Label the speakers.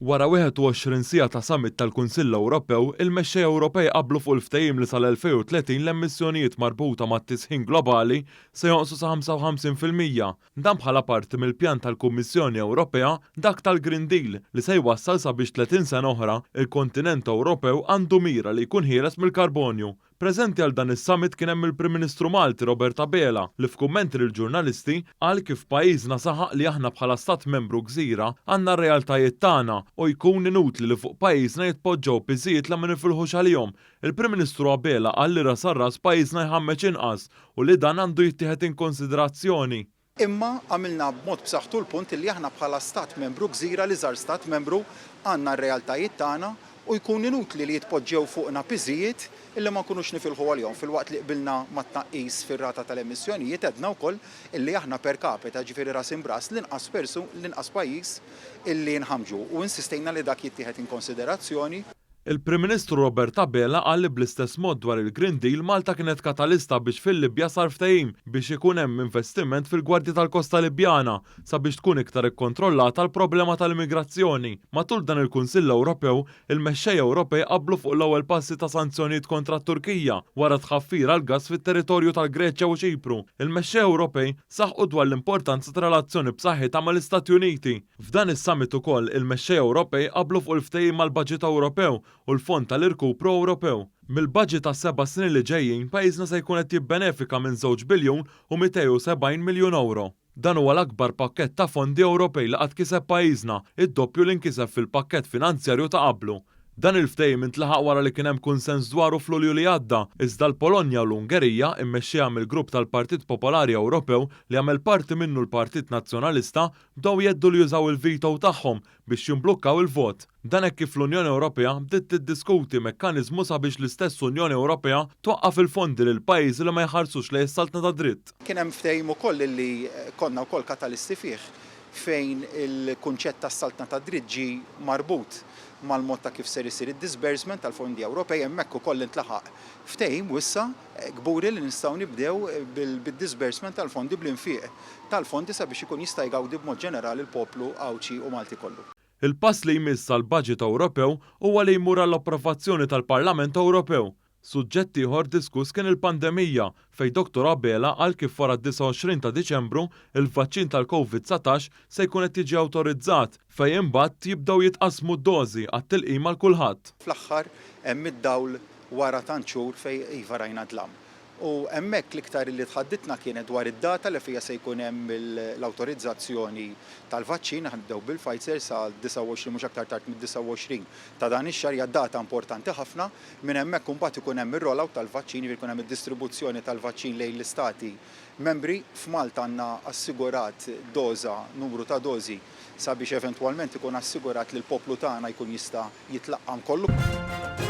Speaker 1: Wara 21 siegħa ta' summit tal-Kunsill Ewropew, il-mexxejja Ewropej qablu fuq il-ftehim li sal-2030 l-emissjonijiet marbuta mat-tisħin globali se jonqsu sa 55%. Dan bħala parti mill-pjan tal-Kummissjoni Ewropea dak tal-Green Deal li se jwassal sabiex 30 sena oħra il-kontinent Ewropew għandu mira li jkun ħieles mill-karbonju. Preżenti għal dan is-summit kien hemm il-Prim Ministru Malti Robert Abela li f'kummenti lill-ġurnalisti qal kif pajjiżna saħaq li aħna bħala stat membru gżira għandna r-realtajiet tagħna u jkun inutli li fuq pajjiżna jitpoġġew piżijiet li ma nifilħux għalihom. Il-Prim Ministru Abela qal li ras ar-ras pajjiżna jħammeġ inqas u li dan għandu jittieħed in konsiderazzjoni.
Speaker 2: Imma għamilna b'mod b'saħħtu l-punt li aħna bħala stat membru gżira li żar stat membru għandna r-realtajiet tagħna u jkun inutli li jitpoġġew fuqna piżijiet illi ma nkunux nifilħu għalihom fil-waqt li qbilna mat-tnaqqis fir-rata tal-emissjonijiet għedna wkoll illi aħna per capita ġifieri ras imbras l-inqas pajjiż illi nħammġu u insistejna li dak jittieħed in konsiderazzjoni.
Speaker 1: Il-Prim Ministru Robert Abela qal li bl-istess mod dwar il-Green Deal Malta kienet katalista biex fil-Libja sar ftehim biex ikun hemm investiment fil-Gwardji tal-Kosta Libjana sabiex tkun iktar ikkontrollata l-problema tal-immigrazzjoni. Matul dan il-Kunsill Ewropew, il-mexxejja Ewropej qablu fuq l-ewwel passi ta' sanzjonijiet kontra t-Turkija wara tħaffir għal gass fit-territorju tal-Greċja u Ċipru. Il-mexxejja Ewropej saħqu dwar l-importanza ta' relazzjoni b'saħħitha mal-Istati Uniti. F'dan is-summit ukoll il-mexxejja Ewropej qablu fuq il-ftehim mal-Baġit Ewropew u l-Fond tal-Irkupru Ewropew. Mill-budget ta' 7 snin li ġejjin pajjiżna se jkun qed jibbenefika minn 2 biljun u 270 miljun euro. Dan huwa l-akbar pakkett ta' fondi Ewropej li qatt kiseb pajjiżna, id-doppju li nkiseb fil-pakkett finanzjarju ta' qablu. Dan il-ftehim intlaħaq wara li kien hemm kunsens dwaru f'Lulju li għadda, iżda l-Polonja u l-Ungerija immexxija mill-Grupp tal-Partit Popolari Ewropew li għamel parti minnu l-Partit Nazzjonalista bdew jeddu li jużaw il-vito tagħhom biex jimblukkaw il-vot. Dan hekk kif l-Unjoni Ewropea bdiet tiddiskuti mekkaniżmu sabiex l-istess Unjoni Ewropea twaqqaf il-fondi lil pajjiżi li ma jħarsux lejn is-saltna ta' dritt.
Speaker 2: Kien hemm ftehim ukoll li konna wkoll katalisti fih fejn il-kunċett tas-saltna ta' dritt ġie marbut mal-mod ta' kif ser isir id-disbursement tal-fondi Ewropej hemmhekk ukoll intlaħaq ftehim wissa kburi li nistgħu nibdew bid-disbursement tal-fondi bl-infiq tal-fondi sabiex ikun jista' jgawdi b'mod ġenerali l-poplu Awċi u Malti kollu.
Speaker 1: Il-pass li jmiss għall-Baġit Ewropew huwa li jmur għall-approvazzjoni tal-Parlament Ewropew. Suġġett ieħor diskuss kien il-pandemija fejn Dr. Abela qal kif wara d-29 ta' Diċembru il-vaċċin tal-COVID-19 se jkun qed jiġi awtorizzat fejn imbagħad jibdew jitqasmu d-dożi għat-tilqim għal kulħadd.
Speaker 2: Fl-aħħar hemm id-dawl wara tant xhur fejn iva rajna dlam. U hemmhekk l-iktar li tħaddidna kienet dwar id-data li fija se jkun hemm l-awtorizzazzjoni tal-vaċċin ħanibdew bil-Pfizer sa 29 mhux aktar tard mid-29 ta' dan ix-xahar hija data importanti ħafna minn hemmhekk imbagħad ikun hemm ir-rollout tal-vaċċin jkun hemm id-distribuzzjoni tal-vaċċin lejn l-istati membri. F'Malta għandna assigurat numru ta' dożi sabiex eventwalment ikun assigurat li l-poplu tagħna jkun jista' jitlaqqam kollu.